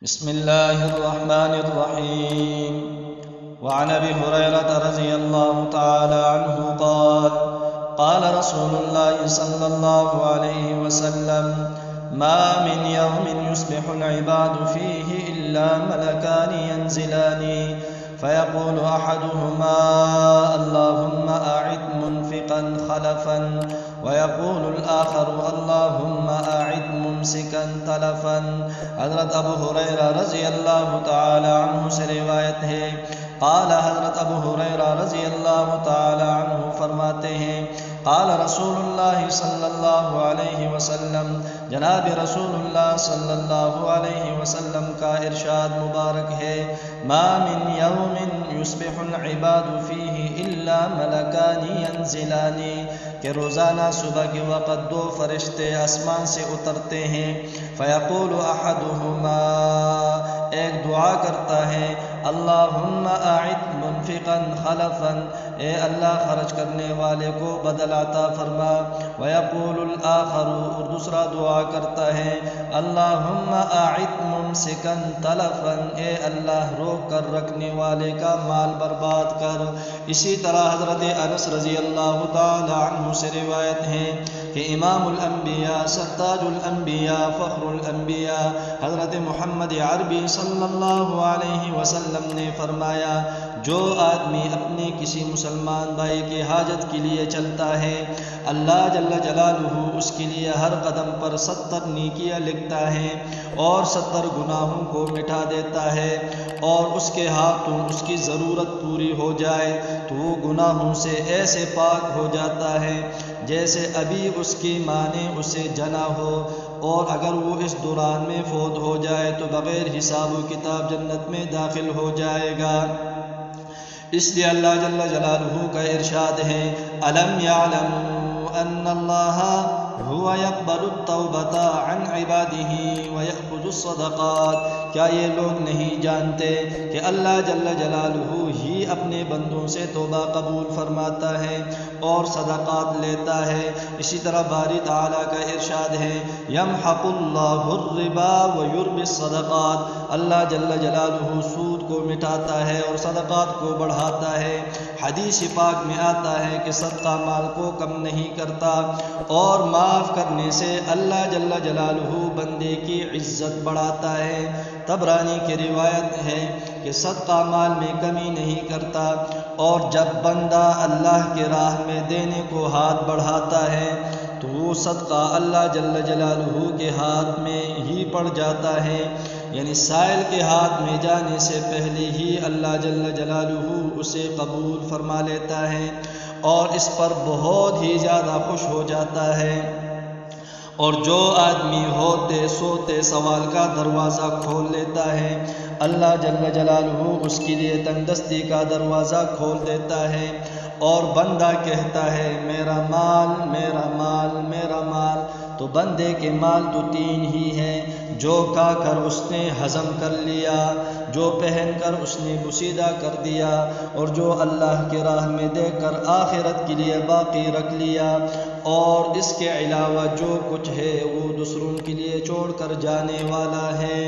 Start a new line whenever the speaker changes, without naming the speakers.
بسم الله الرحمن الرحيم. وعن أبي هريرة رضي الله تعالى عنه قال قال رسول الله صلى الله عليه وسلم: ما من يوم يصبح العباد فيه إلا ملكان ينزلان فيقول أحدهما: اللهم أعد منفقا خلفا، ويقول الآخر: اللهم أعد ممسكا تلفا. حضرت ابو ہریرہ رضی اللہ تعالی عنہ سے روایت ہے، قال حضرت ابو ہریرہ رضی اللہ تعالی عنہ فرماتے ہیں، قال رسول اللہ صلی اللہ علیہ وسلم، جناب رسول اللہ صلی اللہ علیہ وسلم کا ارشاد مبارک ہے، ما من یوم یصبح العباد فیہ الا ملکان ینزلان، کہ روزانہ صبح کے وقت دو فرشتے آسمان سے اترتے ہیں، فیقول احدہما، ایک دعا کرتا ہے، اللہم اعد منفقا خلفا، اے اللہ خرچ کرنے والے کو بدل عطا فرما، ویقول الآخر، اور دوسرا دعا کرتا ہے، اللہم اعد ممسکا تلفا، اے اللہ روک کر رکھنے والے کا مال برباد کر۔ اسی طرح حضرت انس رضی اللہ تعالی عنہ سے روایت ہے کہ امام الانبیاء، سرداج الانبیاء، فخر الانبیاء حضرت محمد عربی صلی اللہ علیہ وسلم نے فرمایا، جو آدمی اپنے کسی مسلمان بھائی کی حاجت کے لیے چلتا ہے، اللہ جل جلالہ اس کے لیے ہر قدم پر 70 نیکیاں لکھتا ہے اور 70 گناہوں کو مٹا دیتا ہے، اور اس کے ہاتھوں اس کی ضرورت پوری ہو جائے تو وہ گناہوں سے ایسے پاک ہو جاتا ہے جیسے ابھی اس کی ماں نے اسے جنا ہو، اور اگر وہ اس دوران میں فوت ہو جائے تو بغیر حساب و کتاب جنت میں داخل ہو جائے گا۔ اس لیے اللہ جل جلالہ کا ارشاد ہے، الم یعلموا ان اللہ هو يقبل التوبة عن عباده ويأخذ الصدقات، کیا یہ لوگ نہیں جانتے کہ اللہ جل جلالہ ہی اپنے بندوں سے توبہ قبول فرماتا ہے اور صدقات لیتا ہے۔ اسی طرح باری تعالیٰ کا ارشاد ہے، یمحق اللہ الربا ویربی الصدقات، اللہ جل جلالہ سود کو مٹاتا ہے اور صدقات کو بڑھاتا ہے۔ حدیث پاک میں آتا ہے کہ صدقہ مال کو کم نہیں کرتا، اور معاف کرنے سے اللہ جل جلالہ بندے کی عزت بڑھاتا ہے۔ طبرانی کی روایت ہے کہ صدقہ مال میں کمی نہیں کرتا، اور جب بندہ اللہ کی راہ میں دینے کو ہاتھ بڑھاتا ہے تو وہ صدقہ اللہ جل جلالہ کے ہاتھ میں ہی پڑ جاتا ہے، یعنی سائل کے ہاتھ میں جانے سے پہلے ہی اللہ جل جلالہ اسے قبول فرما لیتا ہے اور اس پر بہت ہی زیادہ خوش ہو جاتا ہے۔ اور جو آدمی ہوتے سوتے سوال کا دروازہ کھول لیتا ہے، اللہ جل جلالہ اس کے لیے تنگدستی کا دروازہ کھول دیتا ہے، اور بندہ کہتا ہے میرا مال میرا مال میرا مال، تو بندے کے مال تو 3 ہی ہیں، جو کھا کر اس نے ہضم کر لیا، جو پہن کر اس نے بسیدہ کر دیا، اور جو اللہ کی راہ میں دے کر آخرت کے لیے باقی رکھ لیا، اور اس کے علاوہ جو کچھ ہے وہ دوسروں کے لیے چھوڑ کر جانے والا ہے۔